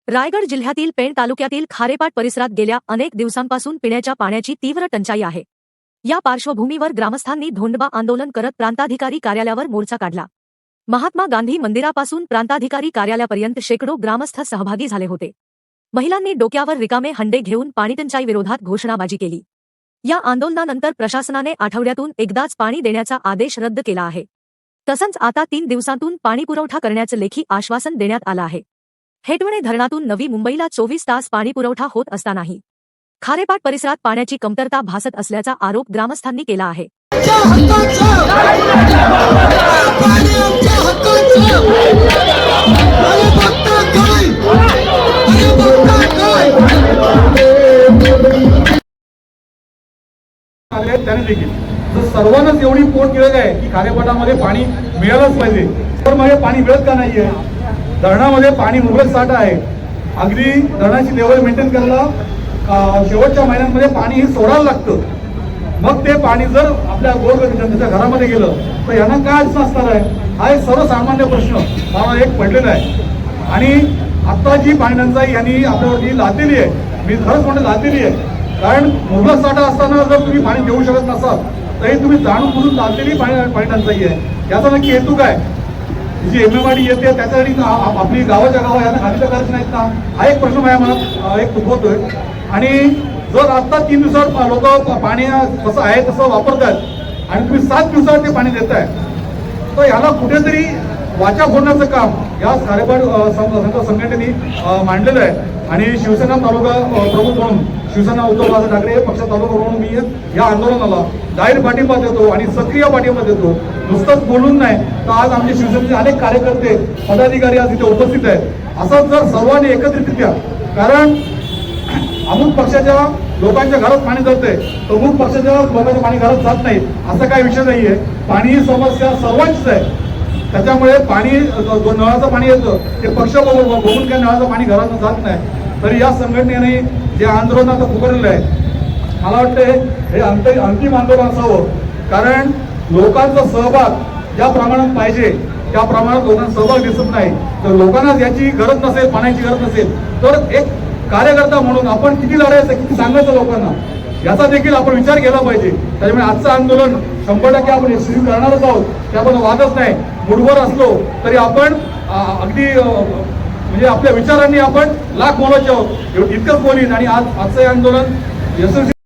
रायगड जिल्ह्यातील पेण तालुक्यातील खारेपाट परिसरात गेल्या अनेक दिवसांपासून पिण्याच्या पाण्याची तीव्र टंचाई आहे। या पार्श्वभूमीवर ग्रामस्थांनी धोंडबा आंदोलन करत प्रांताधिकारी कार्यालयावर मोर्चा काढला। महात्मा गांधी मंदिरापासून प्रांताधिकारी कार्यालयापर्यंत शेकडो ग्रामस्थ सहभागी झाले होते। महिलांनी डोक्यावर रिकामे हंडे घेऊन पाणीटंचाई विरोधात घोषणाबाजी केली। या आंदोलनानंतर प्रशासनाने आठवड्यातून एकदाच पाणी देण्याचा आदेश रद्द केला आहे। तसंच आता 3 दिवसांतून पाणीपुरवठा करण्याचे लेखी आश्वासन देण्यात आलं आहे। हेटवणे धरणातून नवी मुंबईला 24 तास पाणीपुरवठा होत असतानाही खारेपाट परिसरात पाण्याची कमतरता भासत असल्याचा आरोप ग्रामस्थांनी केला आहे। त्याने देखील सर्वांनाच एवढी पोट गिळत आहे की खारेपाटामध्ये पाणी मिळालंच पाहिजे, पण मग हे पाणी मिळत का नाहीये? धरणामध्ये पाणी मुबलक साठा आहे। अगदी धरणाची लेवल मेंटेन करायला शेवटच्या महिन्यांमध्ये पाणी हे सोडायला लागतं। मग ते पाणी जर आपल्या गोरगरिबांच्या घरामध्ये गेलं तर यांना काय अडचण असणार आहे? हा एक सर्वसामान्य प्रश्न मला एक पडलेला आहे। आणि आता जी पाणी टंचाई यांनी आपल्यावरती लादलेली आहे, मी खरंच म्हणतो लादलेली आहे, कारण मुबलक साठा असताना जर तुम्ही पाणी देऊ शकत नसाल तरी तुम्ही जाणून बुजून लादलेली पाणी टंचाई आहे। याचा नक्की हेतू काय? जी MMRD येते त्याच्यासाठी आपली गावाच्या गावा यांना खाली तर करत नाहीत ना, हा एक प्रश्न माझ्या मनात एक उद्भवतोय। आणि जर आता 3 दिवसात लोक पाणी कसं आहे तसं वापरतात आणि तुम्ही 7 दिवसात ते पाणी देताय, तर याला कुठेतरी वाचा फोडण्याचं काम या खारेपाट संघटनेने मांडलेलं आहे। आणि शिवसेना तालुका प्रमुख म्हणून शिवसेना उद्धव बाळासाहेब ठाकरे पक्ष तालुका म्हणून मी या आंदोलनाला जाहीर पाठिंबा देतो आणि सक्रिय पाठिंबा देतो। नुसतंच बोलून नाही तर आज आमचे शिवसेनेचे अनेक कार्यकर्ते पदाधिकारी आज इथे उपस्थित आहेत। असंच जर सर्वांनी एकत्रितरित्या, कारण अमुक पक्षाच्या लोकांच्या घरात पाणी जाते तर अमुक पक्षाच्या लोकांच्या पाणी घरात जात नाही असा काही विषय नाहीये। पाणी ही समस्या सर्वांचीच आहे। त्याच्यामुळे पाणी नळाचं पाणी येतं ते पक्ष बघून काय नळाचं पाणी घरात जात नाही। तरी या संघटनेने जे आंदोलन आता पुकारलेलं आहे, मला वाटतं हे अंतिम आंदोलन असावं, कारण लोकांचा सहभाग ज्या प्रमाणात पाहिजे त्या प्रमाणात लोकांचा सहभाग दिसत नाही। तर लोकांना याची गरज नसेल, पाण्याची गरज नसेल, तर एक कार्यकर्ता म्हणून आपण किती लढायचं, किती सांगायचं लोकांना, याचा देखील आपण विचार केला पाहिजे। त्याच्यामुळे आजचं आंदोलन 100% आपण यशस्वी करणारच आहोत, त्याबद्दल वादच नाही। मूडवर असलो तरी आपण अगदी म्हणजे आपल्या विचारांनी आपण लाख बोलायचे आहोत, इतकंच बोलीन। आणि आजचं हे आंदोलन यशस्वी